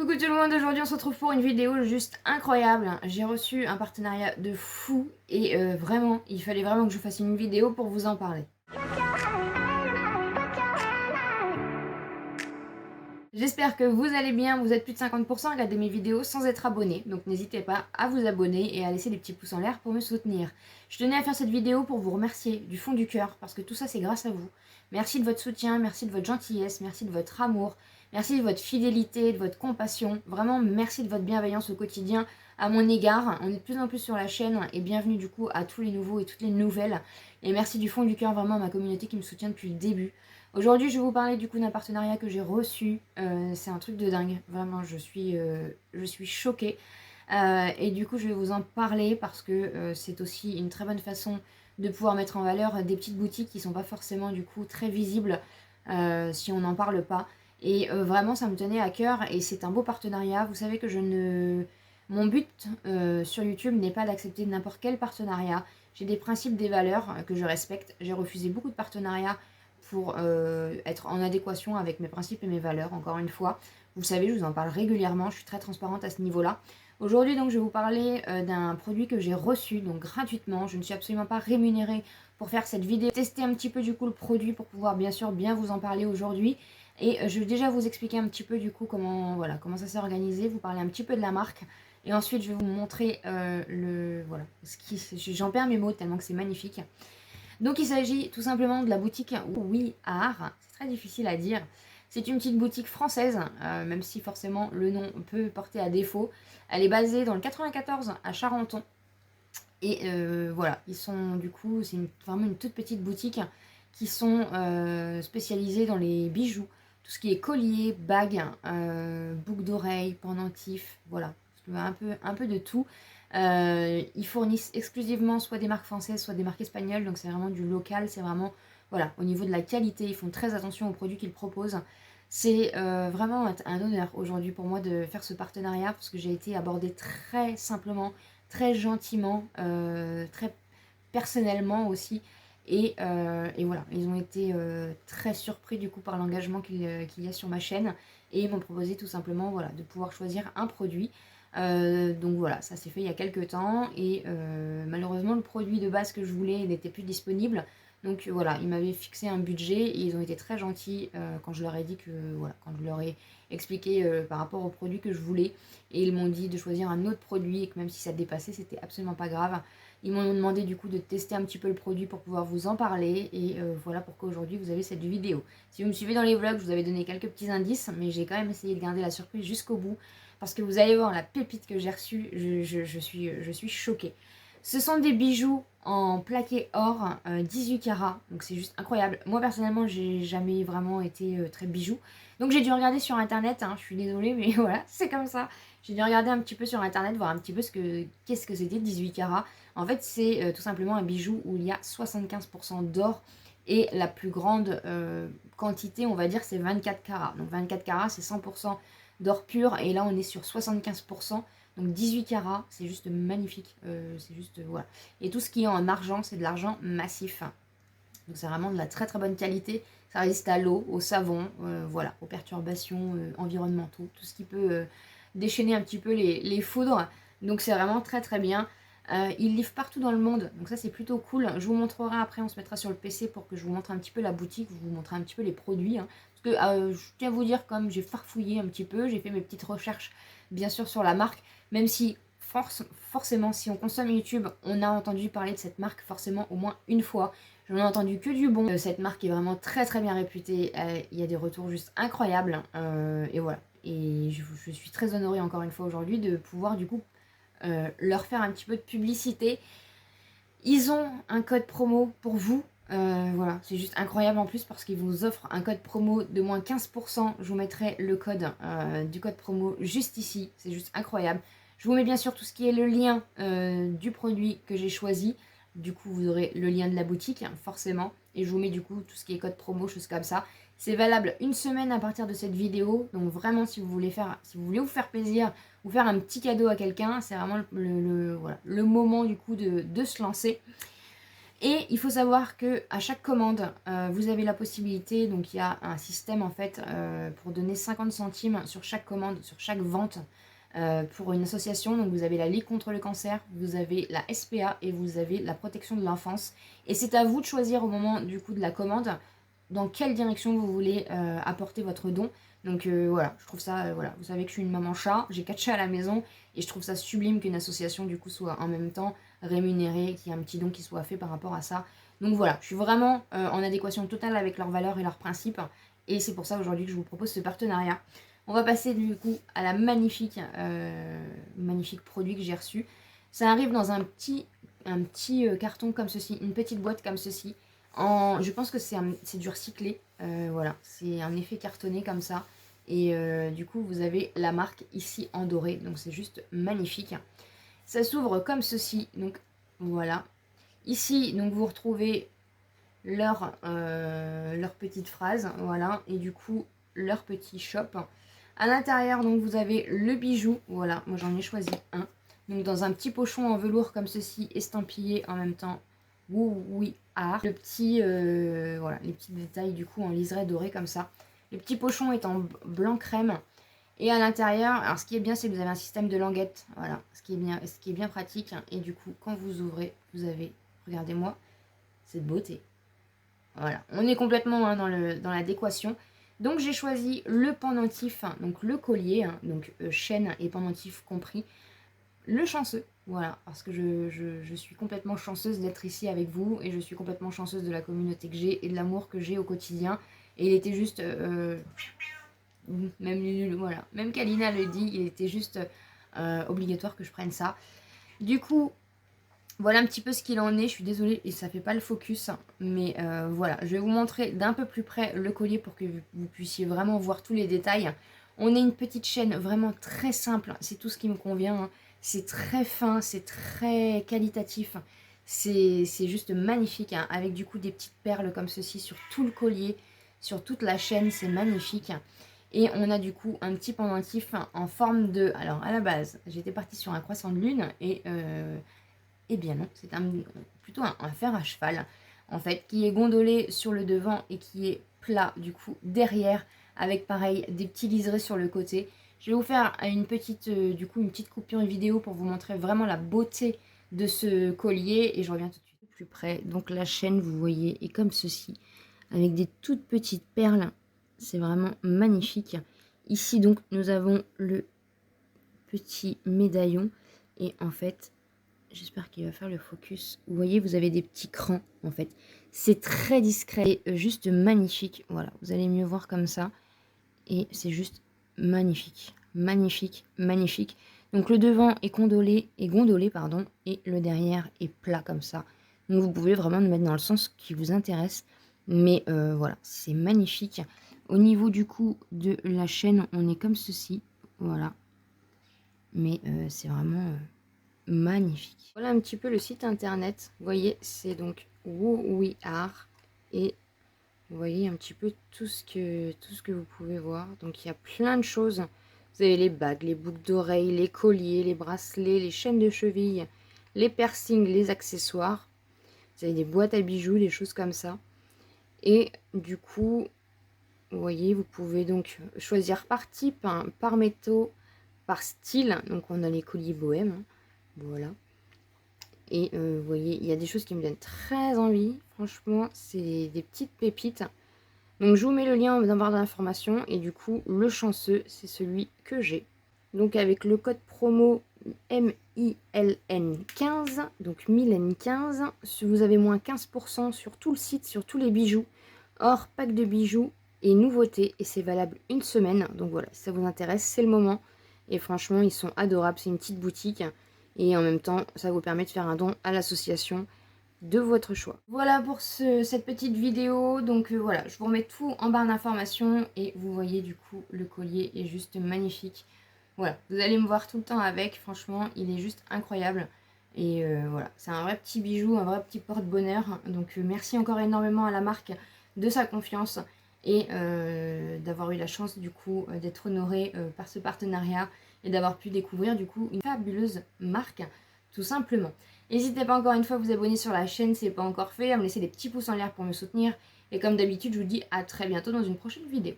Coucou tout le monde, aujourd'hui on se retrouve pour une vidéo juste incroyable. J'ai reçu un partenariat de fou et vraiment, il fallait vraiment que je fasse une vidéo pour vous en parler. J'espère que vous allez bien, vous êtes plus de 50% à regarder mes vidéos sans être abonné, donc n'hésitez pas à vous abonner et à laisser des petits pouces en l'air pour me soutenir. Je tenais à faire cette vidéo pour vous remercier du fond du cœur, parce que tout ça c'est grâce à vous. Merci de votre soutien, merci de votre gentillesse, merci de votre amour, merci de votre fidélité, de votre compassion. Vraiment merci de votre bienveillance au quotidien à mon égard. On est de plus en plus sur la chaîne et bienvenue du coup à tous les nouveaux et toutes les nouvelles. Et merci du fond du cœur vraiment à ma communauté qui me soutient depuis le début. Aujourd'hui, je vais vous parler du coup d'un partenariat que j'ai reçu. C'est un truc de dingue. Vraiment, je suis choquée. Et du coup, je vais vous en parler parce que c'est aussi une très bonne façon de pouvoir mettre en valeur des petites boutiques qui ne sont pas forcément du coup très visibles si on n'en parle pas. Et vraiment, ça me tenait à cœur et c'est un beau partenariat. Vous savez que mon but sur YouTube n'est pas d'accepter n'importe quel partenariat. J'ai des principes, des valeurs que je respecte. J'ai refusé beaucoup de partenariats pour être en adéquation avec mes principes et mes valeurs, encore une fois. Vous le savez, je vous en parle régulièrement, je suis très transparente à ce niveau-là. Aujourd'hui, donc, je vais vous parler d'un produit que j'ai reçu, donc gratuitement. Je ne suis absolument pas rémunérée pour faire cette vidéo. Tester un petit peu du coup le produit pour pouvoir bien sûr bien vous en parler aujourd'hui. Et je vais déjà vous expliquer un petit peu du coup comment ça s'est organisé, vous parler un petit peu de la marque. Et ensuite, je vais vous montrer j'en perds mes mots tellement que c'est magnifique. Donc il s'agit tout simplement de la boutique Oui Art, c'est très difficile à dire. C'est une petite boutique française, même si forcément le nom peut porter à défaut. Elle est basée dans le 94 à Charenton. Et voilà, ils sont du coup, c'est vraiment une toute petite boutique qui sont spécialisés dans les bijoux. Tout ce qui est collier, bagues, boucles d'oreilles, pendentifs, voilà, un peu de tout. Ils fournissent exclusivement soit des marques françaises, soit des marques espagnoles, donc c'est vraiment du local, c'est vraiment, voilà, au niveau de la qualité, ils font très attention aux produits qu'ils proposent. C'est vraiment un honneur aujourd'hui pour moi de faire ce partenariat, parce que j'ai été abordée très simplement, très gentiment, très personnellement aussi. Et voilà, ils ont été très surpris du coup par l'engagement qu'il y a sur ma chaîne et ils m'ont proposé tout simplement voilà, de pouvoir choisir un produit. Donc voilà, ça s'est fait il y a quelques temps et malheureusement le produit de base que je voulais n'était plus disponible. Donc voilà, ils m'avaient fixé un budget et ils ont été très gentils quand je leur ai dit que voilà, quand je leur ai expliqué par rapport au produit que je voulais et ils m'ont dit de choisir un autre produit et que même si ça dépassait, c'était absolument pas grave. Ils m'ont demandé du coup de tester un petit peu le produit pour pouvoir vous en parler et voilà pourquoi aujourd'hui vous avez cette vidéo. Si vous me suivez dans les vlogs, je vous avais donné quelques petits indices, mais j'ai quand même essayé de garder la surprise jusqu'au bout parce que vous allez voir la pépite que j'ai reçue, je suis choquée. Ce sont des bijoux en plaqué or, 18 carats, donc c'est juste incroyable. Moi personnellement, j'ai jamais vraiment été très bijoux, donc j'ai dû regarder sur internet, hein, je suis désolée, mais voilà, c'est comme ça. J'ai dû regarder un petit peu sur internet, voir un petit peu qu'est-ce que c'était 18 carats. En fait, c'est tout simplement un bijou où il y a 75% d'or et la plus grande quantité, on va dire, c'est 24 carats. Donc 24 carats, c'est 100% d'or pur et là, on est sur 75%. Donc 18 carats, c'est juste magnifique. C'est juste, voilà. Et tout ce qui est en argent, c'est de l'argent massif. Donc c'est vraiment de la très très bonne qualité. Ça résiste à l'eau, au savon, voilà, aux perturbations environnementaux, tout ce qui peut déchaîner un petit peu les foudres. Donc c'est vraiment très très bien. Ils livrent partout dans le monde, donc ça c'est plutôt cool. Je vous montrerai après, on se mettra sur le PC pour que je vous montre un petit peu la boutique, je vous montrer un petit peu les produits. Hein. Parce que je tiens à vous dire, comme j'ai farfouillé un petit peu, j'ai fait mes petites recherches bien sûr sur la marque, même si forcément si on consomme YouTube, on a entendu parler de cette marque forcément au moins une fois. J'en ai entendu que du bon. Cette marque est vraiment très très bien réputée. Il y a des retours juste incroyables. Et voilà. Et je suis très honorée encore une fois aujourd'hui de pouvoir du coup leur faire un petit peu de publicité. Ils ont un code promo pour vous. Voilà, c'est juste incroyable en plus parce qu'ils vous offrent un code promo de moins 15%. Je vous mettrai le code du code promo juste ici. C'est juste incroyable. Je vous mets bien sûr tout ce qui est le lien du produit que j'ai choisi. Du coup, vous aurez le lien de la boutique, hein, forcément. Et je vous mets du coup tout ce qui est code promo, choses comme ça. C'est valable une semaine à partir de cette vidéo. Donc vraiment, si vous voulez vous faire plaisir, ou faire un petit cadeau à quelqu'un, c'est vraiment voilà, le moment du coup de se lancer. Et il faut savoir que à chaque commande, vous avez la possibilité, donc il y a un système en fait pour donner 50 centimes sur chaque commande, sur chaque vente pour une association. Donc vous avez la Ligue contre le cancer, vous avez la SPA et vous avez la protection de l'enfance. Et c'est à vous de choisir au moment du coup de la commande dans quelle direction vous voulez apporter votre don. Donc voilà, je trouve ça, voilà, vous savez que je suis une maman chat, j'ai 4 chats à la maison et je trouve ça sublime qu'une association du coup soit en même temps rémunérée, qu'il y ait un petit don qui soit fait par rapport à ça. Donc voilà, je suis vraiment en adéquation totale avec leurs valeurs et leurs principes et c'est pour ça aujourd'hui que je vous propose ce partenariat. On va passer du coup à la magnifique produit que j'ai reçu. Ça arrive dans un petit carton comme ceci, une petite boîte comme ceci. Je pense que c'est du recyclé, voilà, c'est un effet cartonné comme ça. Et du coup, vous avez la marque ici en doré, donc c'est juste magnifique. Ça s'ouvre comme ceci, donc voilà. Ici, donc vous retrouvez leur petite phrase, voilà, et du coup, leur petit shop. À l'intérieur, donc vous avez le bijou, voilà, moi j'en ai choisi un. Donc dans un petit pochon en velours comme ceci, estampillé en même temps. Oui, art. Le petit, voilà, les petits détails du coup en liseré doré comme ça. Le petit pochon est en blanc crème. Et à l'intérieur, alors ce qui est bien, c'est que vous avez un système de languettes. Voilà, ce qui est bien pratique. Et du coup, quand vous ouvrez, vous avez, regardez-moi, cette beauté. Voilà, on est complètement hein, dans l'adéquation. Donc j'ai choisi le pendentif, hein, donc le collier, hein, donc chaîne et pendentif compris. Le chanceux, voilà, parce que je suis complètement chanceuse d'être ici avec vous et je suis complètement chanceuse de la communauté que j'ai et de l'amour que j'ai au quotidien. Et il était juste, même voilà, même Kalina le dit, il était juste obligatoire que je prenne ça. Du coup, voilà un petit peu ce qu'il en est, je suis désolée et ça fait pas le focus, mais voilà, je vais vous montrer d'un peu plus près le collier pour que vous puissiez vraiment voir tous les détails. On est une petite chaîne vraiment très simple, c'est tout ce qui me convient, hein. C'est très fin, c'est très qualitatif, c'est juste magnifique, hein, avec du coup des petites perles comme ceci sur tout le collier, sur toute la chaîne, c'est magnifique. Et on a du coup un petit pendentif en forme de... Alors à la base, j'étais partie sur un croissant de lune et... Eh bien non, c'est plutôt un fer à cheval, en fait, qui est gondolé sur le devant et qui est plat, du coup, derrière, avec, pareil, des petits liserés sur le côté. Je vais vous faire une petite, une petite coupure vidéo pour vous montrer vraiment la beauté de ce collier. Et je reviens tout de suite plus près. Donc la chaîne, vous voyez, est comme ceci, avec des toutes petites perles. C'est vraiment magnifique. Ici, donc, nous avons le petit médaillon. Et en fait... J'espère qu'il va faire le focus. Vous voyez, vous avez des petits crans, en fait. C'est très discret et juste magnifique. Voilà, vous allez mieux voir comme ça. Et c'est juste magnifique. Magnifique, magnifique. Donc le devant est gondolé, pardon, et le derrière est plat comme ça. Donc vous pouvez vraiment le mettre dans le sens qui vous intéresse. Mais voilà, c'est magnifique. Au niveau du coup de la chaîne, on est comme ceci. Voilà. Mais c'est vraiment... magnifique. Voilà un petit peu le site internet. Vous voyez, c'est donc Woo We Are. Et vous voyez un petit peu tout ce que vous pouvez voir. Donc il y a plein de choses. Vous avez les bagues, les boucles d'oreilles, les colliers, les bracelets, les chaînes de cheville, les piercings, les accessoires. Vous avez des boîtes à bijoux, des choses comme ça. Et du coup, vous voyez, vous pouvez donc choisir par type, hein, par métaux, par style. Donc on a les colliers bohèmes. Hein. Voilà. Et vous voyez, il y a des choses qui me donnent très envie. Franchement, c'est des petites pépites. Donc je vous mets le lien dans la barre d'informations. Et du coup, le chanceux, c'est celui que j'ai. Donc avec le code promo MILN15, donc MILN15, vous avez moins 15% sur tout le site, sur tous les bijoux. Or, pack de bijoux et nouveautés. Et c'est valable une semaine. Donc voilà, si ça vous intéresse, c'est le moment. Et franchement, ils sont adorables. C'est une petite boutique. Et en même temps, ça vous permet de faire un don à l'association de votre choix. Voilà pour cette petite vidéo. Donc voilà, je vous remets tout en barre d'informations. Et vous voyez du coup, le collier est juste magnifique. Voilà, vous allez me voir tout le temps avec. Franchement, il est juste incroyable. Et voilà, c'est un vrai petit bijou, un vrai petit porte-bonheur. Donc merci encore énormément à la marque de sa confiance. Et d'avoir eu la chance du coup d'être honorée par ce partenariat et d'avoir pu découvrir du coup une fabuleuse marque. tout simplement. N'hésitez pas encore une fois à vous abonner sur la chaîne si ce n'est pas encore fait, à me laisser des petits pouces en l'air pour me soutenir. Et comme d'habitude, je vous dis à très bientôt dans une prochaine vidéo.